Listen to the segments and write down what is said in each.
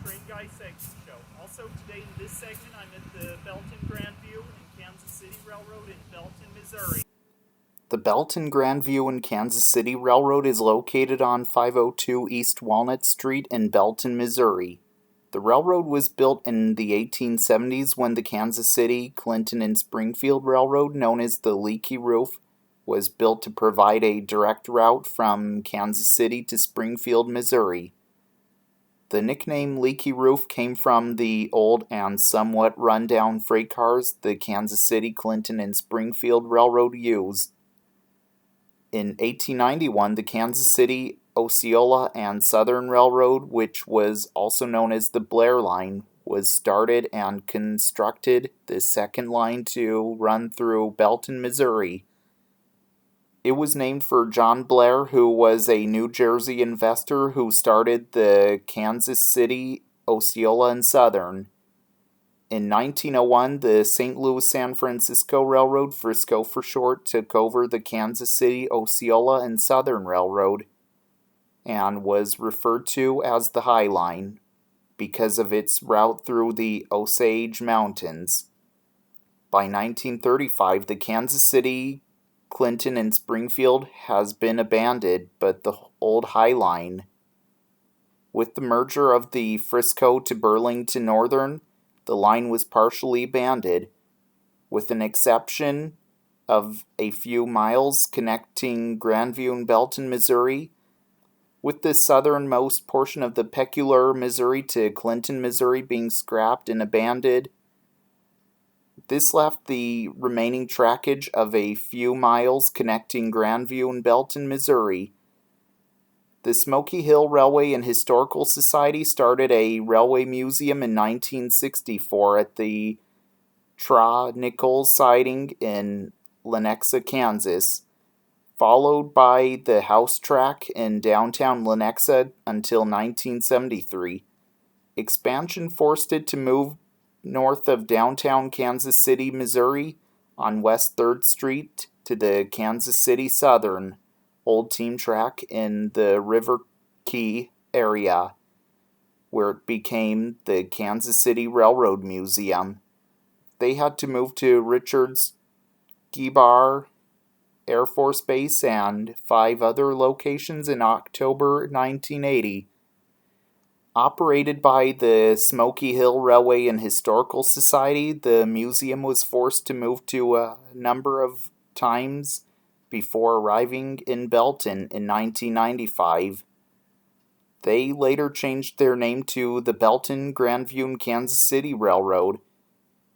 Great Guy Segment Show. Also, today in this segment, I'm at the Belton Grandview and Kansas City Railroad in Belton, Missouri. The Belton Grandview and Kansas City Railroad is located on 502 East Walnut Street in Belton, Missouri. The railroad was built in the 1870s when the Kansas City, Clinton, and Springfield Railroad, known as the Leaky Roof, was built to provide a direct route from Kansas City to Springfield, Missouri. The nickname Leaky Roof came from the old and somewhat run-down freight cars the Kansas City, Clinton, and Springfield Railroad used. In 1891, the Kansas City, Osceola, and Southern Railroad, which was also known as the Blair Line, was started and constructed, the second line to run through Belton, Missouri. It was named for John Blair, who was a New Jersey investor who started the Kansas City, Osceola, and Southern. In 1901, the St. Louis-San Francisco Railroad, Frisco for short, took over the Kansas City, Osceola, and Southern Railroad and was referred to as the High Line because of its route through the Osage Mountains. By 1935, the Kansas City, Clinton, and Springfield has been abandoned, but the old High Line, with the merger of the Frisco to Burlington Northern, the line was partially abandoned, with an exception of a few miles connecting Grandview and Belton, Missouri, with the southernmost portion of the Peculiar, Missouri to Clinton, Missouri being scrapped and abandoned. This left the remaining trackage of a few miles connecting Grandview and Belton, Missouri. The Smoky Hill Railway and Historical Society started a railway museum in 1964 at the Nichols siding in Lenexa, Kansas, followed by the House Track in downtown Lenexa until 1973. Expansion forced it to move north of downtown Kansas City, Missouri, on West 3rd Street to the Kansas City Southern Old Team Track in the River Key area, where it became the Kansas City Railroad Museum. They had to move to Richards Gebar Air Force Base and 5 other locations in October 1980. Operated by the Smoky Hill Railway and Historical Society, the museum was forced to move to a number of times before arriving in Belton in 1995. They later changed their name to the Belton, Grandview, and Kansas City Railroad.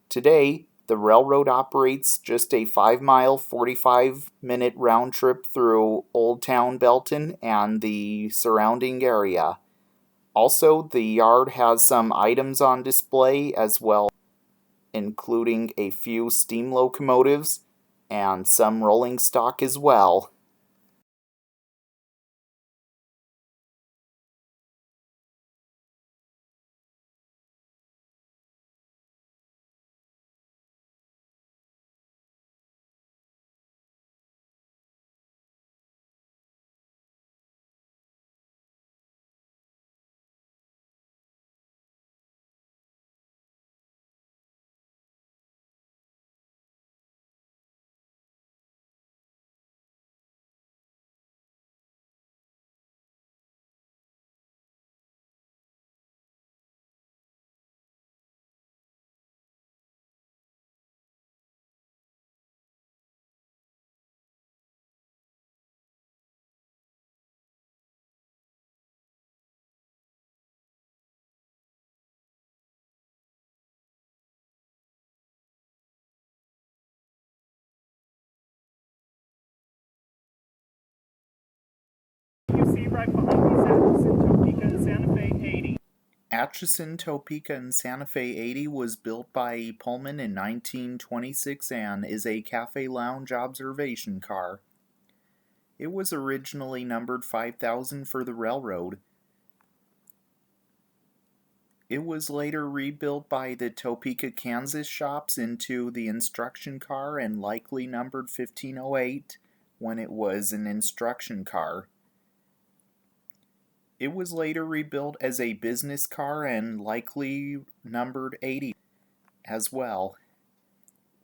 Today, the railroad operates just a 5-mile, 45-minute round trip through Old Town Belton and the surrounding area. Also, the yard has some items on display as well, including a few steam locomotives and some rolling stock as well. You see right behind me is Atchison, Topeka, and Santa Fe 80. Atchison, Topeka, and Santa Fe 80 was built by Pullman in 1926 and is a cafe lounge observation car. It was originally numbered 5,000 for the railroad. It was later rebuilt by the Topeka, Kansas shops into the instruction car and likely numbered 1508 when it was an instruction car. It was later rebuilt as a business car and likely numbered 80 as well.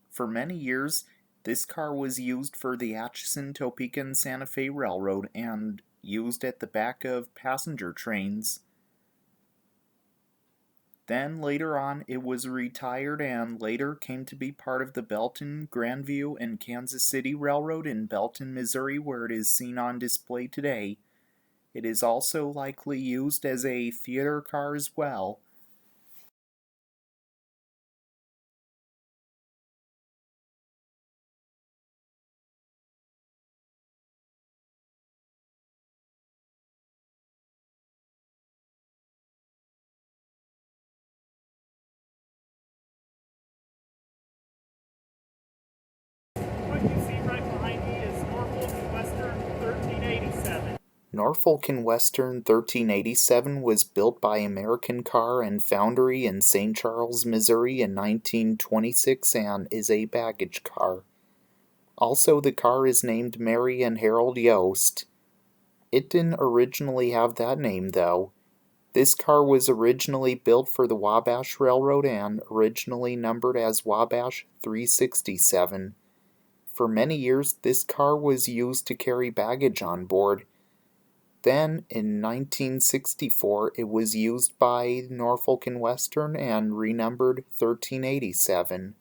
For many years, this car was used for the Atchison, Topeka, and Santa Fe Railroad and used at the back of passenger trains. Then later on, it was retired and later came to be part of the Belton, Grandview, and Kansas City Railroad in Belton, Missouri, where it is seen on display today. It is also likely used as a theater car as well. What you see right behind me is Norfolk and Western 1387. Norfolk and Western 1387 was built by American Car and Foundry in St. Charles, Missouri in 1926 and is a baggage car. Also, the car is named Mary and Harold Yost. It didn't originally have that name, though. This car was originally built for the Wabash Railroad and originally numbered as Wabash 367. For many years, this car was used to carry baggage on board. Then, in 1964, it was used by Norfolk and Western and renumbered 1387.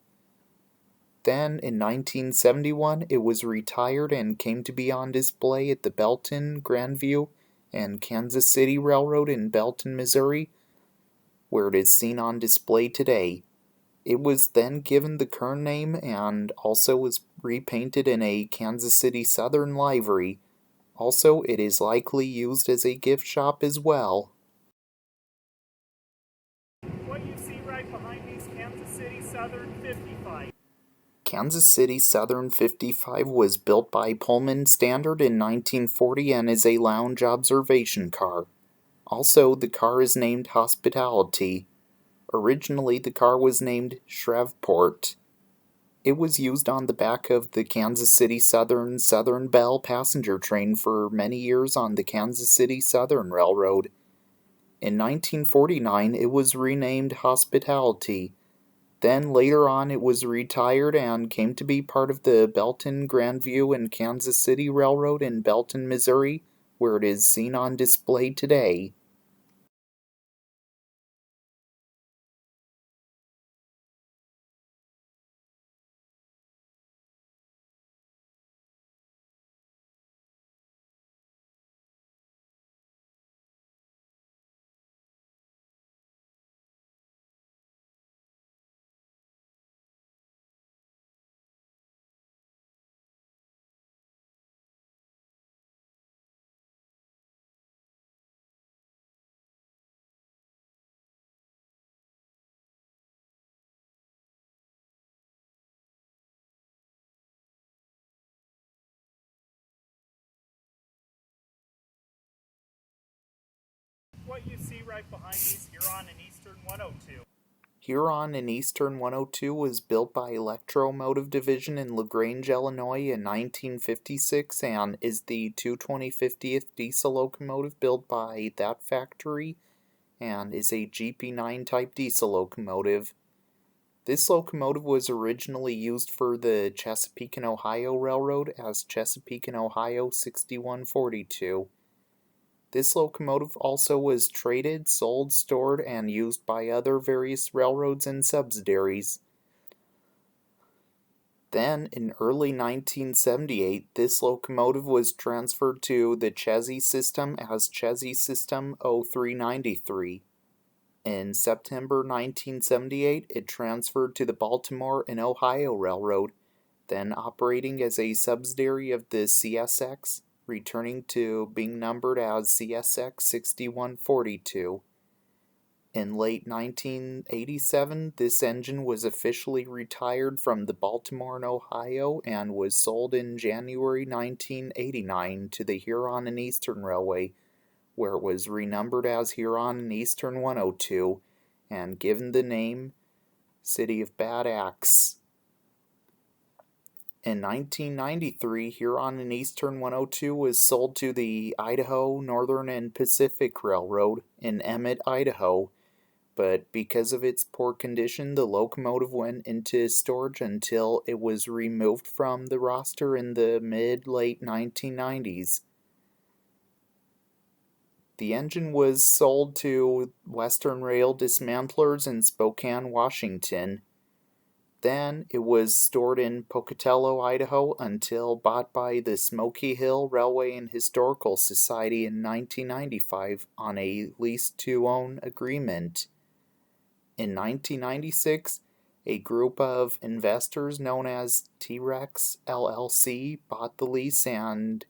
Then, in 1971, it was retired and came to be on display at the Belton, Grandview, and Kansas City Railroad in Belton, Missouri, where it is seen on display today. It was then given the current name and also was repainted in a Kansas City Southern livery. Also, it is likely used as a gift shop as well. What you see right behind me is Kansas City Southern 55. Kansas City Southern 55 was built by Pullman Standard in 1940 and is a lounge observation car. Also, the car is named Hospitality. Originally, the car was named Shreveport. It was used on the back of the Kansas City Southern Southern Belle passenger train for many years on the Kansas City Southern Railroad. In 1949, it was renamed Hospitality. Then later on, it was retired and came to be part of the Belton, Grandview, and Kansas City Railroad in Belton, Missouri, where it is seen on display today. What you see right behind me is Huron and Eastern 102. Huron and Eastern 102 was built by Electromotive Division in LaGrange, Illinois in 1956 and is the 220/50th diesel locomotive built by that factory and is a GP9 type diesel locomotive. This locomotive was originally used for the Chesapeake and Ohio Railroad as Chesapeake and Ohio 6142. This locomotive also was traded, sold, stored, and used by other various railroads and subsidiaries. Then, in early 1978, this locomotive was transferred to the Chessie system as Chessie System 0393. In September 1978, it transferred to the Baltimore and Ohio Railroad, then operating as a subsidiary of the CSX, returning to being numbered as CSX 6142. In late 1987, this engine was officially retired from the Baltimore and Ohio and was sold in January 1989 to the Huron and Eastern Railway, where it was renumbered as Huron and Eastern 102 and given the name City of Bad Axe. In 1993, Huron and Eastern 102 was sold to the Idaho, Northern, and Pacific Railroad in Emmett, Idaho, but because of its poor condition, the locomotive went into storage until it was removed from the roster in the mid-late 1990s. The engine was sold to Western Rail Dismantlers in Spokane, Washington. Then it was stored in Pocatello, Idaho until bought by the Smoky Hill Railway and Historical Society in 1995 on a lease-to-own agreement. In 1996, a group of investors known as T-Rex LLC bought the lease and,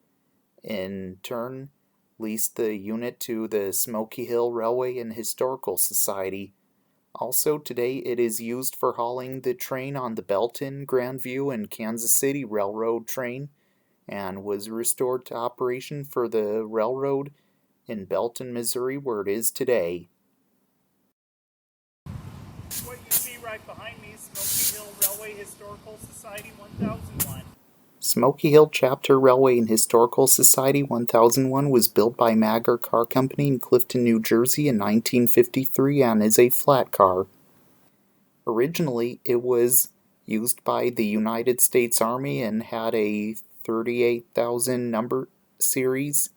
in turn, leased the unit to the Smoky Hill Railway and Historical Society. Also, today it is used for hauling the train on the Belton, Grandview, and Kansas City Railroad train and was restored to operation for the railroad in Belton, Missouri, where it is today. What you see right behind me is Smoky Hill Railway Historical Society 1001. Smoky Hill Chapter Railway and Historical Society 1001 was built by Magger Car Company in Clifton, New Jersey in 1953 and is a flat car. Originally, it was used by the United States Army and had a 38,000 number series.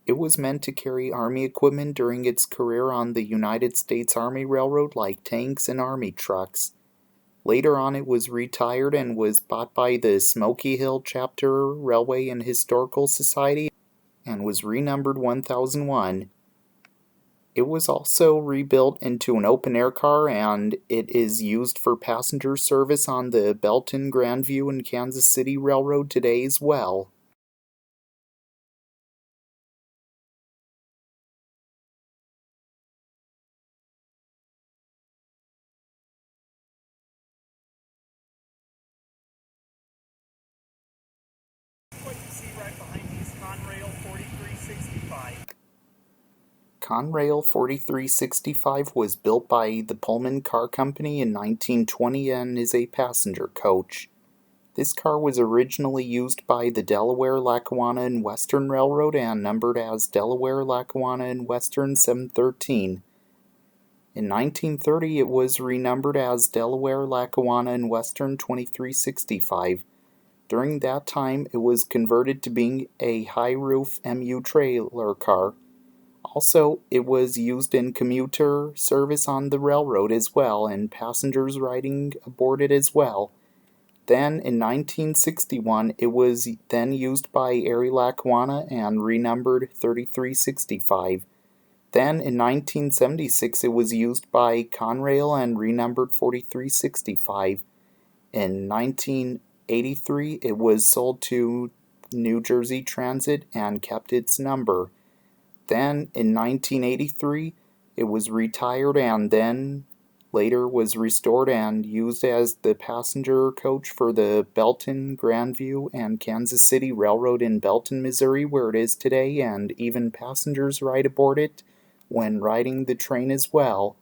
It was meant to carry Army equipment during its career on the United States Army Railroad like tanks and Army trucks. Later on it was retired and was bought by the Smoky Hill Chapter Railway and Historical Society and was renumbered 1001. It was also rebuilt into an open-air car and it is used for passenger service on the Belton, Grandview, and Kansas City Railroad today as well. What you see right behind me is Conrail 4365. Conrail 4365 was built by the Pullman Car Company in 1920 and is a passenger coach. This car was originally used by the Delaware, Lackawanna, and Western Railroad and numbered as Delaware, Lackawanna, and Western 713. In 1930, it was renumbered as Delaware, Lackawanna, and Western 2365. During that time, it was converted to being a high-roof MU trailer car. Also, it was used in commuter service on the railroad as well, and passengers riding aboard it as well. Then, in 1961, it was then used by Erie Lackawanna and renumbered 3365. Then, in 1976, it was used by Conrail and renumbered 4365. In 1983, it was sold to New Jersey Transit and kept its number. Then, in 1983, it was retired and then later was restored and used as the passenger coach for the Belton, Grandview, and Kansas City Railroad in Belton, Missouri, where it is today, and even passengers ride aboard it when riding the train as well.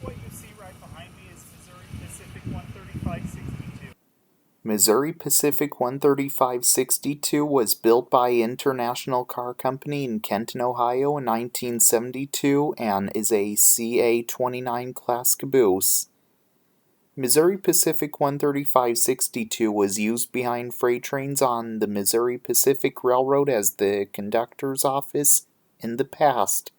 What you see right behind me is Missouri Pacific 13562. Missouri Pacific 13562 was built by International Car Company in Kenton, Ohio in 1972 and is a CA-29 class caboose. Missouri Pacific 13562 was used behind freight trains on the Missouri Pacific Railroad as the conductor's office in the past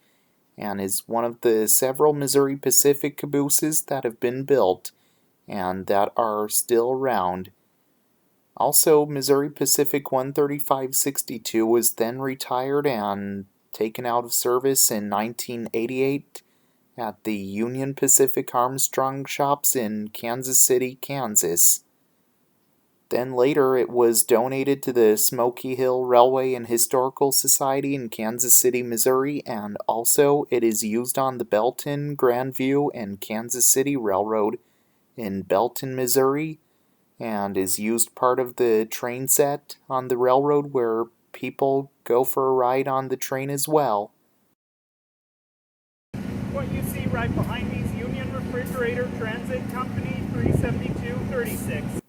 and is one of the several Missouri Pacific cabooses that have been built and that are still around. Also, Missouri Pacific 13562 was then retired and taken out of service in 1988 at the Union Pacific Armstrong Shops in Kansas City, Kansas. Then later it was donated to the Smoky Hill Railway and Historical Society in Kansas City, Missouri, and also it is used on the Belton, Grandview, and Kansas City Railroad in Belton, Missouri, and is used part of the train set on the railroad where people go for a ride on the train as well. What you see right behind me is Union Refrigerator Transit Company 37236.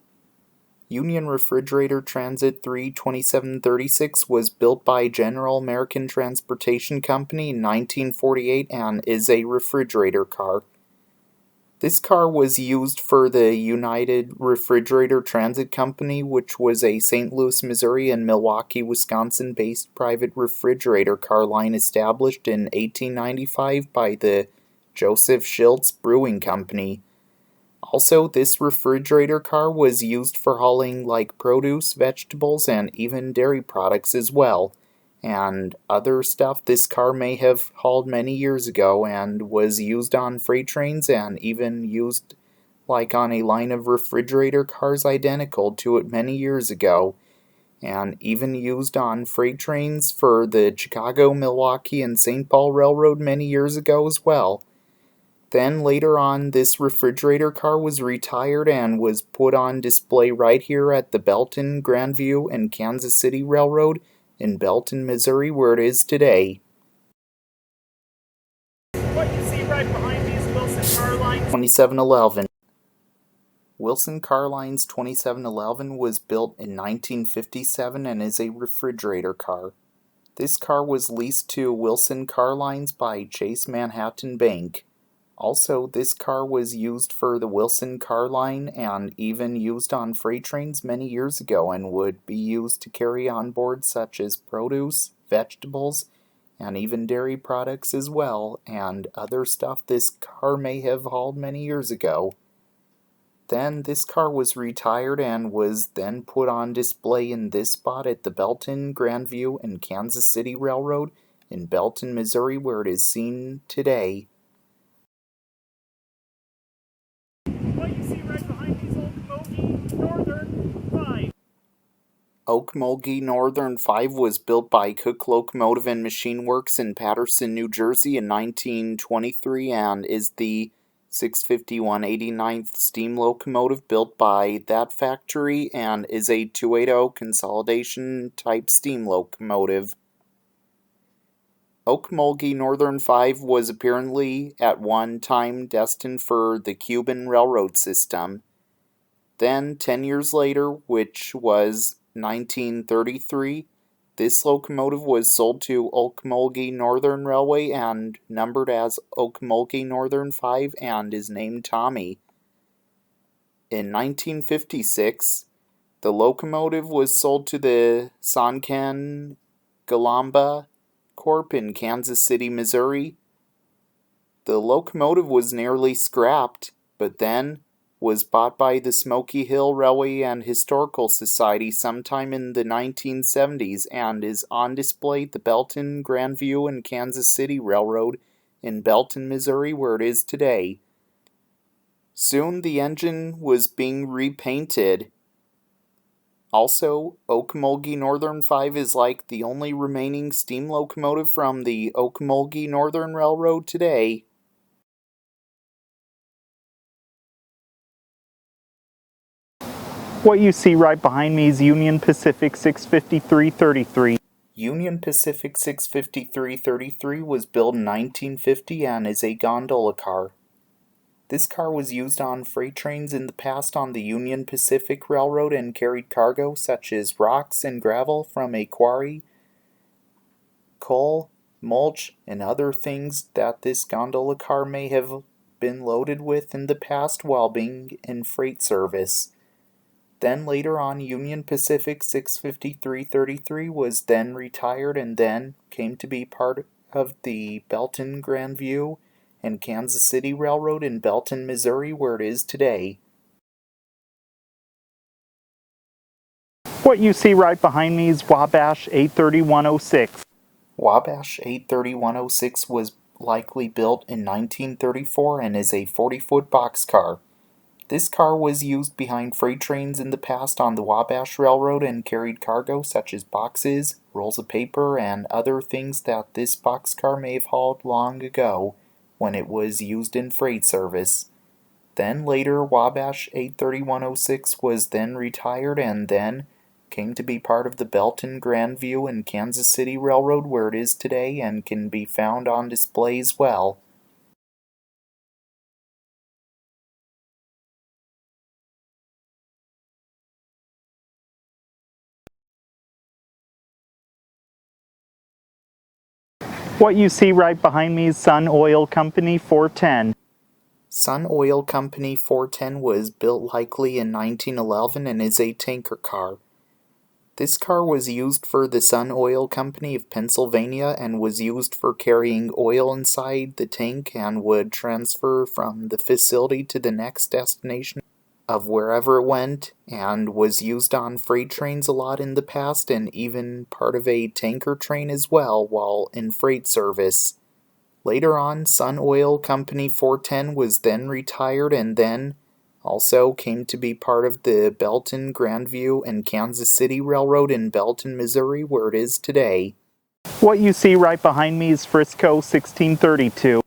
Union Refrigerator Transit 32736 was built by General American Transportation Company in 1948 and is a refrigerator car. This car was used for the United Refrigerator Transit Company, which was a St. Louis, Missouri and Milwaukee, Wisconsin-based private refrigerator car line established in 1895 by the Joseph Schiltz Brewing Company. Also, this refrigerator car was used for hauling like produce, vegetables, and even dairy products as well. And other stuff this car may have hauled many years ago and was used on freight trains and even used like on a line of refrigerator cars identical to it many years ago, and even used on freight trains for the Chicago, Milwaukee, and St. Paul Railroad many years ago as well. Then later on, this refrigerator car was retired and was put on display right here at the Belton, Grandview, and Kansas City Railroad in Belton, Missouri, where it is today. What you see right behind me is Wilson Car Lines 2711. Wilson Car Lines 2711 was built in 1957 and is a refrigerator car. This car was leased to Wilson Car Lines by Chase Manhattan Bank. Also, this car was used for the Wilson Car Line and even used on freight trains many years ago and would be used to carry on board such as produce, vegetables, and even dairy products as well, and other stuff this car may have hauled many years ago. Then this car was retired and was then put on display in this spot at the Belton, Grandview, and Kansas City Railroad in Belton, Missouri, where it is seen today. What you see right behind me is old Mulgee Northern 5. Mulgee Northern 5 was built by Cook Locomotive and Machine Works in Paterson, New Jersey in 1923 and is the 651/89th steam locomotive built by that factory and is a 280 consolidation type steam locomotive. Mulgee Northern 5 was apparently at one time destined for the Cuban railroad system. Then, 10 years later, which was 1933, this locomotive was sold to Mulgee Northern Railway and numbered as Mulgee Northern 5 and is named Tommy. In 1956, the locomotive was sold to the Sankan Galamba Corp. In Kansas City, Missouri. The locomotive was nearly scrapped, but then was bought by the Smoky Hill Railway and Historical Society sometime in the 1970s and is on display at the Belton, Grandview, and Kansas City Railroad in Belton, Missouri, where it is today. Soon the engine was being repainted. Also, Mulgee Northern 5 is like the only remaining steam locomotive from the Mulgee Northern Railroad today. What you see right behind me is Union Pacific 65333. Union Pacific 65333 was built in 1950 and is a gondola car. This car was used on freight trains in the past on the Union Pacific Railroad and carried cargo such as rocks and gravel from a quarry, coal, mulch, and other things that this gondola car may have been loaded with in the past while being in freight service. Then later on, Union Pacific 65333 was then retired and then came to be part of the Belton, Grandview, and Kansas City Railroad in Belton, Missouri, where it is today. What you see right behind me is Wabash 83106. Wabash 83106 was likely built in 1934 and is a 40-foot boxcar. This car was used behind freight trains in the past on the Wabash Railroad and carried cargo such as boxes, rolls of paper, and other things that this boxcar may have hauled long ago when it was used in freight service. Then later, Wabash 83106 was then retired and then came to be part of the Belton, Grandview, and Kansas City Railroad where it is today and can be found on display as well. What you see right behind me is Sun Oil Company 410. Sun Oil Company 410 was built likely in 1911 and is a tanker car. This car was used for the Sun Oil Company of Pennsylvania and was used for carrying oil inside the tank and would transfer from the facility to the next destination of wherever it went, and was used on freight trains a lot in the past and even part of a tanker train as well while in freight service. Later on, Sun Oil Company 410 was then retired and then also came to be part of the Belton, Grandview, and Kansas City Railroad in Belton, Missouri, where it is today. What you see right behind me is Frisco 1632.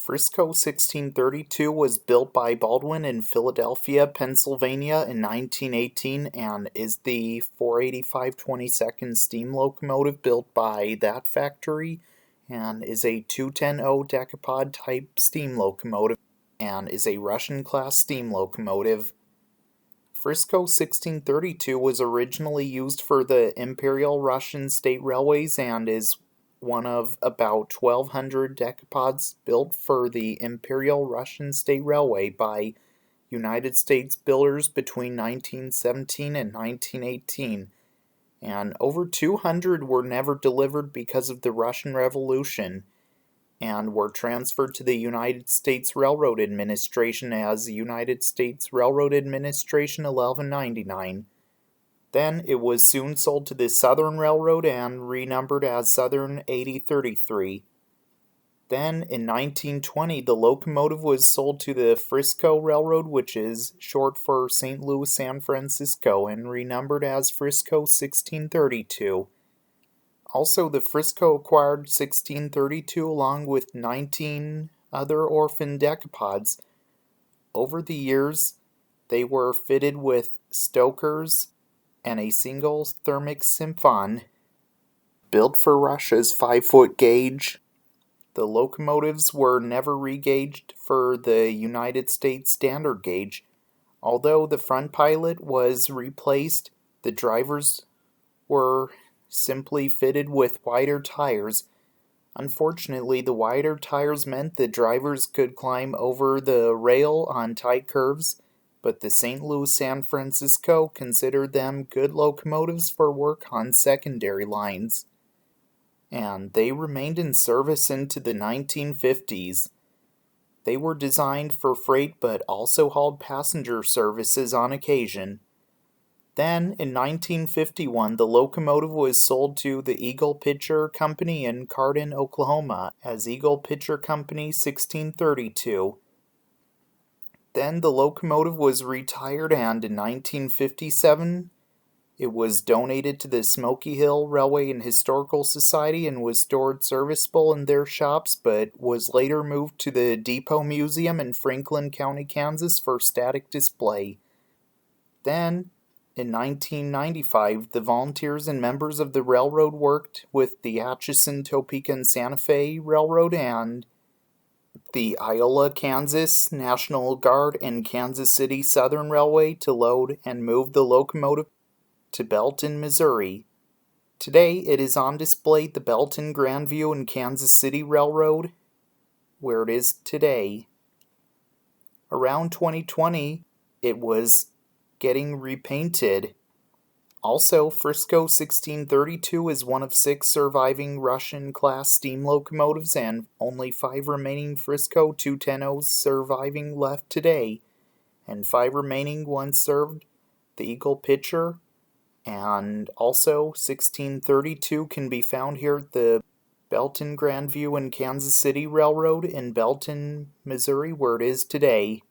Frisco 1632 was built by Baldwin in Philadelphia, Pennsylvania in 1918 and is the 485 22nd steam locomotive built by that factory and is a 210 decapod type steam locomotive and is a Russian class steam locomotive. Frisco 1632 was originally used for the Imperial Russian State Railways and is one of about 1,200 decapods built for the Imperial Russian State Railway by United States builders between 1917 and 1918, and over 200 were never delivered because of the Russian Revolution and were transferred to the United States Railroad Administration as United States Railroad Administration 1199. Then it was soon sold to the Southern Railroad and renumbered as Southern 8033. Then in 1920 the locomotive was sold to the Frisco Railroad, which is short for St. Louis San Francisco, and renumbered as Frisco 1632. Also, the Frisco acquired 1632 along with 19 other orphan decapods. Over the years, they were fitted with stokers and a single thermic siphon. Built for Russia's 5-foot gauge, the locomotives were never regauged for the United States standard gauge. Although the front pilot was replaced, the drivers were simply fitted with wider tires. Unfortunately, the wider tires meant the drivers could climb over the rail on tight curves, but the St. Louis San Francisco considered them good locomotives for work on secondary lines, and they remained in service into the 1950s. They were designed for freight but also hauled passenger services on occasion. Then, in 1951, the locomotive was sold to the Eagle Pitcher Company in Cardin, Oklahoma, as Eagle Pitcher Company 1632. Then the locomotive was retired and in 1957 it was donated to the Smoky Hill Railway and Historical Society and was stored serviceable in their shops, but was later moved to the Depot Museum in Franklin County, Kansas for static display. Then, in 1995, the volunteers and members of the railroad worked with the Atchison, Topeka, and Santa Fe Railroad and the Iola, Kansas National Guard and Kansas City Southern Railway to load and move the locomotive to Belton, Missouri. Today, it is on display at the Belton, Grandview, and Kansas City Railroad, where it is today. Around 2020, it was getting repainted. Also, Frisco 1632 is one of 6 surviving Russian-class steam locomotives and only 5 remaining Frisco 210s surviving left today, and 5 remaining ones served the Eagle Pitcher, and also 1632 can be found here at the Belton, Grandview, and Kansas City Railroad in Belton, Missouri, where it is today.